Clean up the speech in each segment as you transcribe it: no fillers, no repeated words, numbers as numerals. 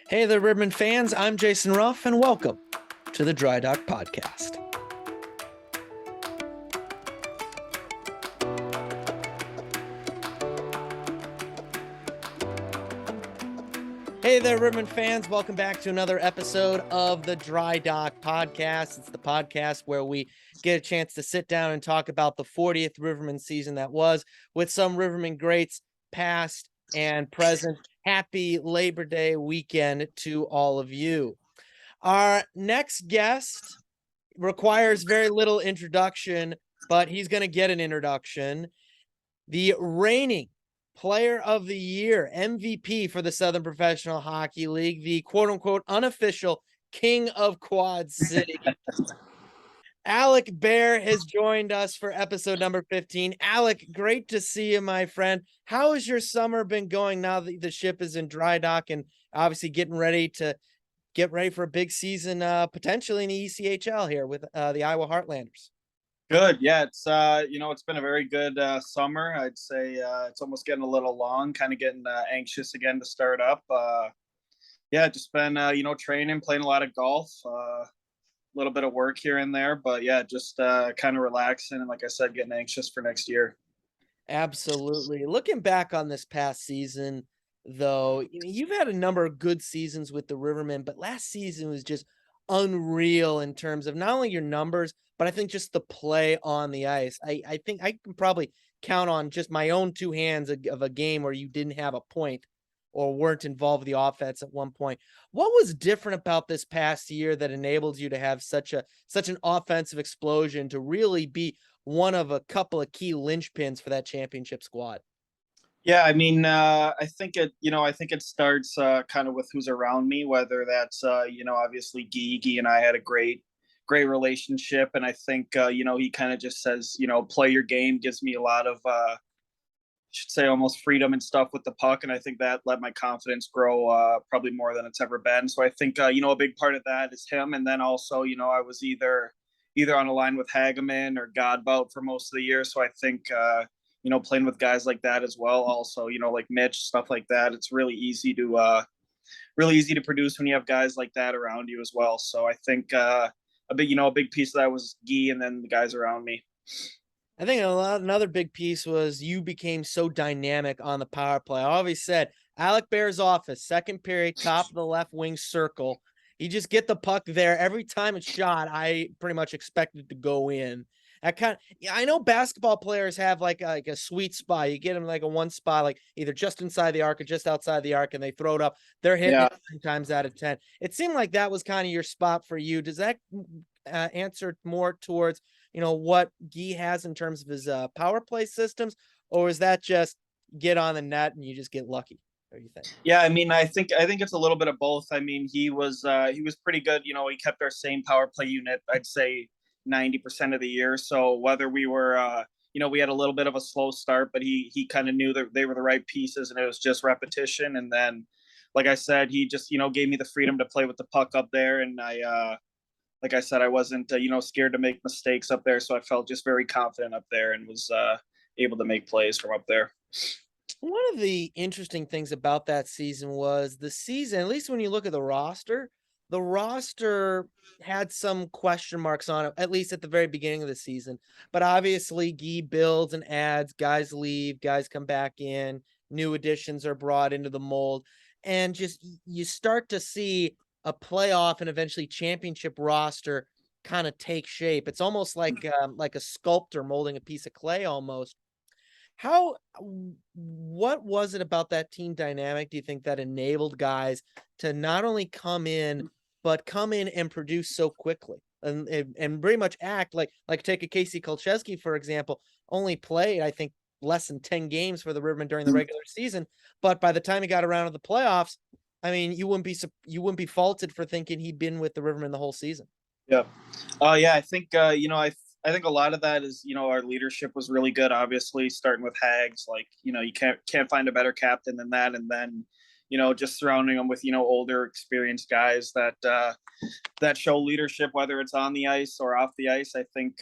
Hey there, Ribbon fans. I'm Jason Ruff, and welcome to the Dry Dock Podcast. Hey there, Ribbon fans. Welcome back to another episode of the Dry Dock Podcast. It's the podcast where we get a chance to sit down and talk about the 40th Riverman season that was, with some Riverman greats past and present. Happy Labor Day weekend to all of you. Our next guest requires very little introduction, but he's going to get an introduction. The reigning Player of the Year, MVP for the Southern Professional Hockey League, the quote-unquote unofficial King of Quad City. Alec Baer has joined us for episode number 15. Alec, great to see you, my friend. How has your summer been going now that the ship is in dry dock and obviously getting ready for a big season, potentially in the ECHL here with the Iowa Heartlanders? Good. Yeah, it's been a very good summer. I'd say it's almost getting a little long, kind of getting anxious again to start up. Just been, training, playing a lot of golf, a little bit of work here and there, but yeah, just kind of relaxing. And like I said, getting anxious for next year. Absolutely. Looking back on this past season, though, you've had a number of good seasons with the Rivermen, but last season was just unreal in terms of not only your numbers, but I think just the play on the ice. I think I can probably count on just my own two hands of a game where you didn't have a point or weren't involved with the offense at one point. What was different about this past year that enabled you to have such an offensive explosion to really be one of a couple of key linchpins for that championship squad? Yeah, I mean, I think it starts kind of with who's around me, whether that's, obviously Guy and I had a great relationship. And I think, he kind of just says, play your game, gives me a lot of, should say almost freedom and stuff with the puck. And I think that let my confidence grow probably more than it's ever been. So I think, a big part of that is him. And then also, I was either on a line with Hageman or Godbout for most of the year. So I think, playing with guys like that as well. Also, like Mitch, stuff like that. It's really easy to produce when you have guys like that around you as well. So I think a big piece of that was Guy and then the guys around me. I think another big piece was you became so dynamic on the power play. I always said Alec Baer's office, second period, top of the left wing circle. You just get the puck there. Every time it's shot, I pretty much expected to go in. I know basketball players have like a sweet spot. You get them like a one spot, like either just inside the arc or just outside the arc, and they throw it up. They're hitting it 9 times out of 10. It seemed like that was kind of your spot for you. Does that answer more towards what Guy has in terms of his power play systems, or is that just get on the net and you just get lucky? What do you think? Yeah, I mean, I think it's a little bit of both. I mean, he was pretty good. He kept our same power play unit, I'd say 90% of the year. So whether we were we had a little bit of a slow start, but he kind of knew that they were the right pieces and it was just repetition. And then like I said, he just, gave me the freedom to play with the puck up there. And like I said, I wasn't, scared to make mistakes up there. So I felt just very confident up there and was able to make plays from up there. One of the interesting things about that season was the season, at least when you look at the roster had some question marks on it, at least at the very beginning of the season. But obviously, Guy builds and adds, guys leave, guys come back in, new additions are brought into the mold. And just you start to see a playoff and eventually championship roster kind of take shape. It's almost like a sculptor molding a piece of clay almost. What was it about that team dynamic, do you think, that enabled guys to not only come in, but come in and produce so quickly and pretty much act like take a Casey Kolcheski, for example, only played, I think, less than 10 games for the Rivermen during the regular season. But by the time he got around to the playoffs, I mean, you wouldn't be faulted for thinking he'd been with the Rivermen the whole season. Yeah. Yeah, I think, I think a lot of that is, our leadership was really good, obviously, starting with Hags. Like, you can't find a better captain than that. And then, just surrounding them with, older, experienced guys that show leadership, whether it's on the ice or off the ice. I think,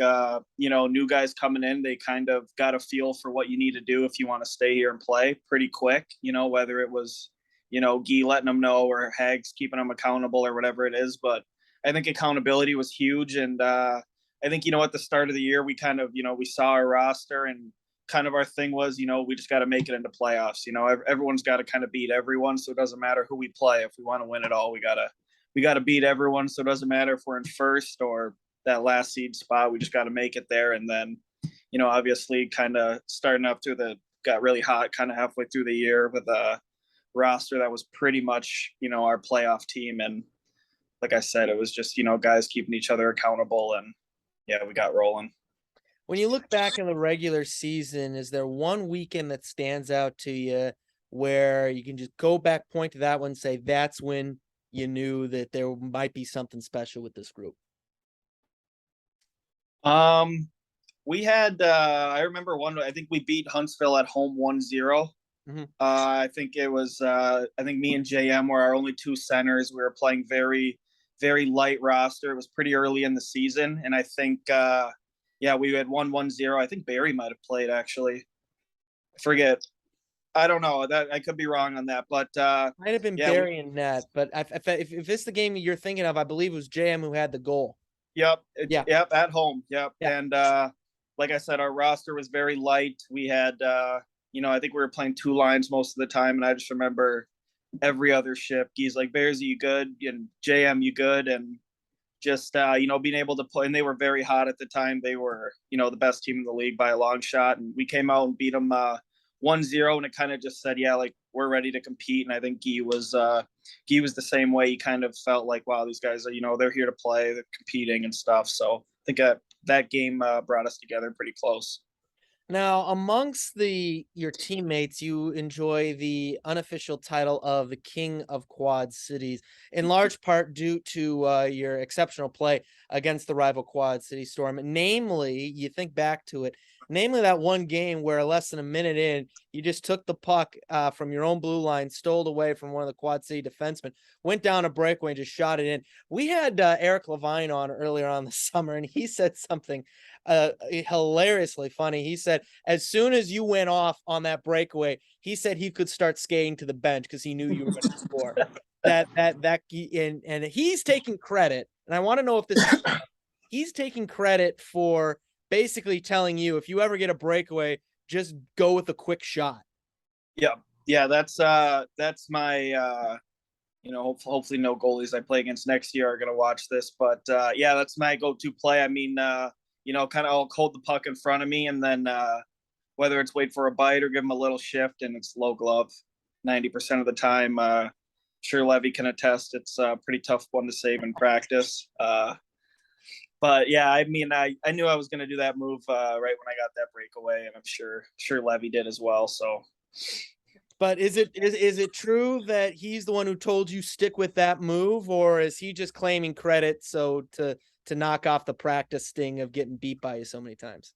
new guys coming in, they kind of got a feel for what you need to do if you want to stay here and play pretty quick, whether it was, Guy letting them know, or Hags keeping them accountable, or whatever it is. But I think accountability was huge. And I think, at the start of the year, we kind of, we saw our roster, and kind of our thing was, we just got to make it into playoffs. Everyone's got to kind of beat everyone. So it doesn't matter who we play. If we want to win it all, we got to beat everyone. So it doesn't matter if we're in first or that last seed spot. We just got to make it there. And then, obviously kind of starting up got really hot kind of halfway through the year with a roster that was pretty much, our playoff team. And like I said, it was just, guys keeping each other accountable, and yeah, we got rolling. When you look back in the regular season, is there one weekend that stands out to you where you can just go back, point to that one, and say that's when you knew that there might be something special with this group? We had, I remember I think we beat Huntsville at home 1-0. Mm-hmm. I think it was, I think me and JM were our only two centers. We were playing very, very light roster. It was pretty early in the season. And I think, we had 1-0. I think Barry might have played, actually. I forget. I don't know. That I could be wrong on that, but might have been Barry in net. But if it's the game you're thinking of, I believe it was JM who had the goal. Yep. Yep. At home. Yep. Yeah. And like I said, our roster was very light. We had, I think we were playing two lines most of the time, and I just remember every other shift, Guy's like, Bears, are you good? And JM, you good? And just, being able to play. And they were very hot at the time. They were, the best team in the league by a long shot. And we came out and beat them 1-0. And it kind of just said, yeah, like, we're ready to compete. And I think Guy was the same way. He kind of felt like, wow, these guys are, they're here to play, they're competing and stuff. So I think that game brought us together pretty close. Now, amongst your teammates, you enjoy the unofficial title of the King of Quad Cities, in large part due to your exceptional play against the rival Quad City Storm. Namely, you think back to it, namely that one game where less than a minute in, you just took the puck from your own blue line, stole it away from one of the Quad City defensemen, went down a breakaway and just shot it in. We had Eric Levine on earlier on the summer, and he said something hilariously funny. He said, as soon as you went off on that breakaway, he said he could start skating to the bench because he knew you were going to score. And he's taking credit. And I want to know if this is, he's taking credit for basically telling you, if you ever get a breakaway, just go with a quick shot. Yeah. That's my, hopefully no goalies I play against next year are going to watch this, but that's my go-to play. I mean, kind of I'll hold the puck in front of me, and then whether it's wait for a bite or give him a little shift, and it's low glove 90% of the time. Sure, Levy can attest. It's a pretty tough one to save in practice. But yeah, I mean, I knew I was going to do that move right when I got that breakaway, and I'm sure Levy did as well. So, but is it true that he's the one who told you stick with that move, or is he just claiming credit to knock off the practice sting of getting beat by you so many times?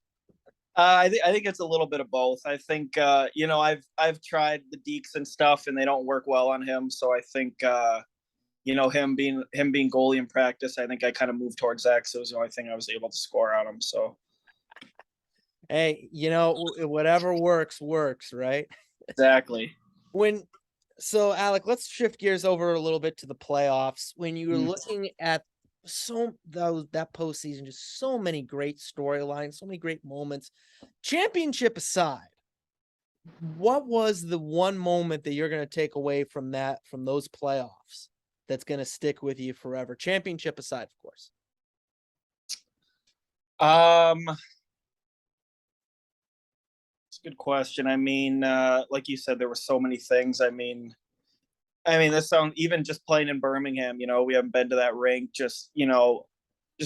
I think it's a little bit of both. I think I've tried the deeks and stuff, and they don't work well on him. So I think him being goalie in practice, I think I kind of moved towards that because it was the only thing I was able to score on him. So hey, whatever works, right? Exactly. So Alec, let's shift gears over a little bit to the playoffs. When you were looking at that postseason, just so many great storylines, so many great moments. Championship aside, what was the one moment that you're going to take away from those playoffs that's going to stick with you forever? Championship aside, of course. It's a good question. I mean, like you said, there were so many things. I mean, this sounds, even just playing in Birmingham, we haven't been to that rink, just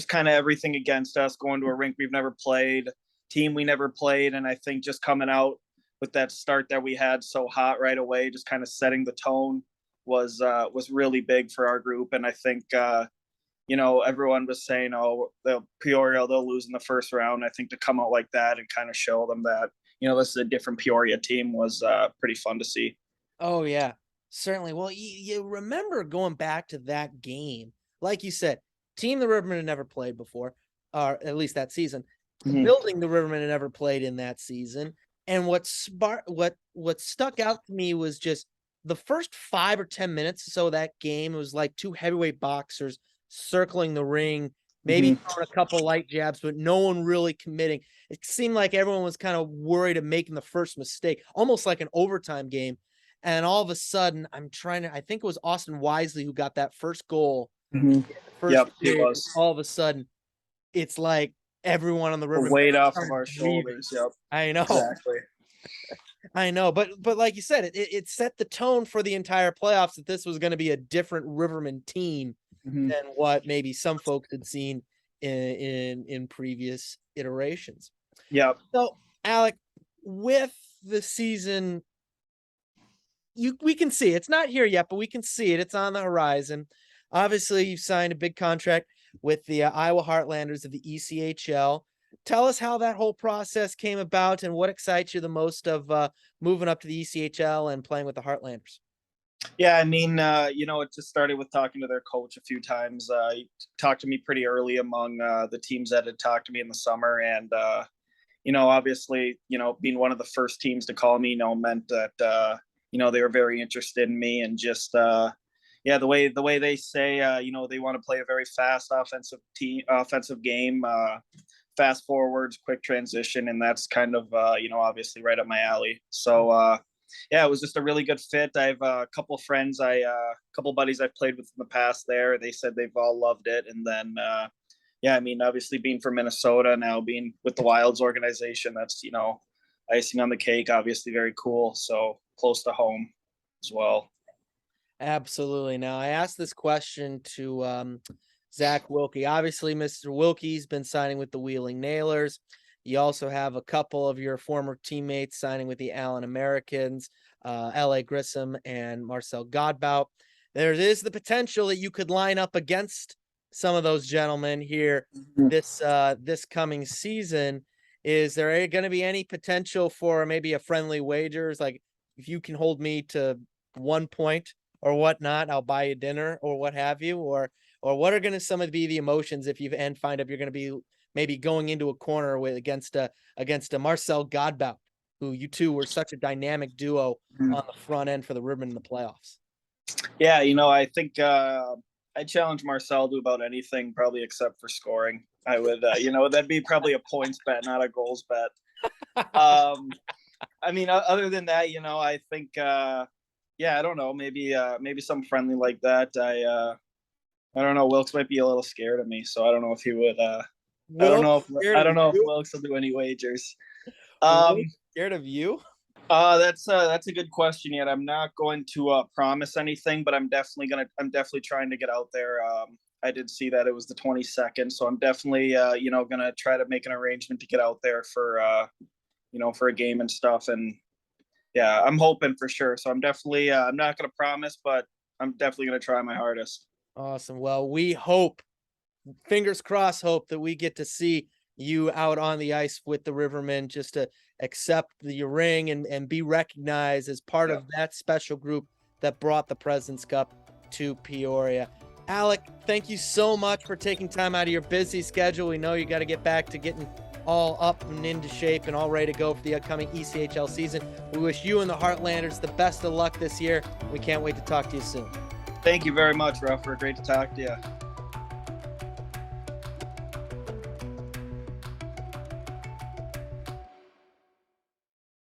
kind of everything against us, going to a rink we've never played, team we never played. And I think just coming out with that start that we had so hot right away, just kind of setting the tone was really big for our group. And I think, everyone was saying, oh, Peoria, they'll lose in the first round. I think to come out like that and kind of show them that, this is a different Peoria team was pretty fun to see. Oh, yeah. Certainly. Well, you remember going back to that game, like you said, team the Rivermen had never played before, or at least that season. Mm-hmm. Building the Rivermen had never played in that season. And what stuck out to me was just the first 5 or 10 minutes or so of that game, it was like two heavyweight boxers circling the ring, maybe throwing a couple light jabs, but no one really committing. It seemed like everyone was kind of worried of making the first mistake, almost like an overtime game. And all of a sudden, I think it was Austin Wisely who got that first goal. First period, all of a sudden, it's like everyone on the river weight off of our shoulders. Yep. I know. Exactly. I know, but like you said, it set the tone for the entire playoffs that this was going to be a different Riverman team than what maybe some folks had seen in previous iterations. Yeah. So, Alec, with the season, we can see it's not here yet, but we can see it. It's on the horizon. Obviously, you've signed a big contract with the Iowa Heartlanders of the ECHL. Tell us how that whole process came about and what excites you the most of moving up to the ECHL and playing with the Heartlanders. Yeah, I mean, it just started with talking to their coach a few times. He talked to me pretty early among the teams that had talked to me in the summer. And, obviously, being one of the first teams to call me, meant that, they were very interested in me. And just, the way they say, they want to play a very fast offensive game, fast forwards, quick transition. And that's kind of, obviously right up my alley. So, it was just a really good fit. I have a couple friends, a couple buddies I've played with in the past there. They said they've all loved it. And then, obviously being from Minnesota, now being with the Wilds organization, that's, icing on the cake, obviously very cool. So close to home as well. Absolutely. Now, I asked this question to Zach Wilkie. Obviously, Mr. Wilkie's been signing with the Wheeling Nailers. You also have a couple of your former teammates signing with the Allen Americans, L.A. Grissom and Marcel Godbout. There is the potential that you could line up against some of those gentlemen here this coming season. Is there going to be any potential for maybe a friendly wagers? Like, if you can hold me to 1 point or whatnot, I'll buy you dinner or what have you, or what are going to some of be the emotions if you find out you're going to be maybe going into a corner against a Marcel Godbout, who you two were such a dynamic duo on the front end for the Ribbon in the playoffs. Yeah, I think I challenge Marcel to about anything, probably except for scoring. I would, that'd be probably a points bet, not a goals bet. I mean, other than that, I think, I don't know, maybe something friendly like that. I don't know. Wilkes might be a little scared of me, so I don't know if he would. I don't know if Wilkes will do any wagers. Scared of you? That's a good question. Yet I'm not going to promise anything, but I'm definitely trying to get out there. I did see that it was the 22nd, so I'm definitely gonna try to make an arrangement to get out there for for a game and stuff. And yeah, I'm hoping for sure. So I'm definitely I'm not gonna promise, but I'm definitely gonna try my hardest. Awesome. Well, we hope, fingers crossed, hope that we get to see you out on the ice with the Rivermen, just to accept the ring and be recognized as part of that special group that brought the President's Cup to Peoria. Alec, thank you so much for taking time out of your busy schedule. We know you got to get back to getting all up and into shape and all ready to go for the upcoming ECHL season. We wish you and the Heartlanders the best of luck this year. We can't wait to talk to you soon. Thank you very much, Ruffer. Great to talk to you.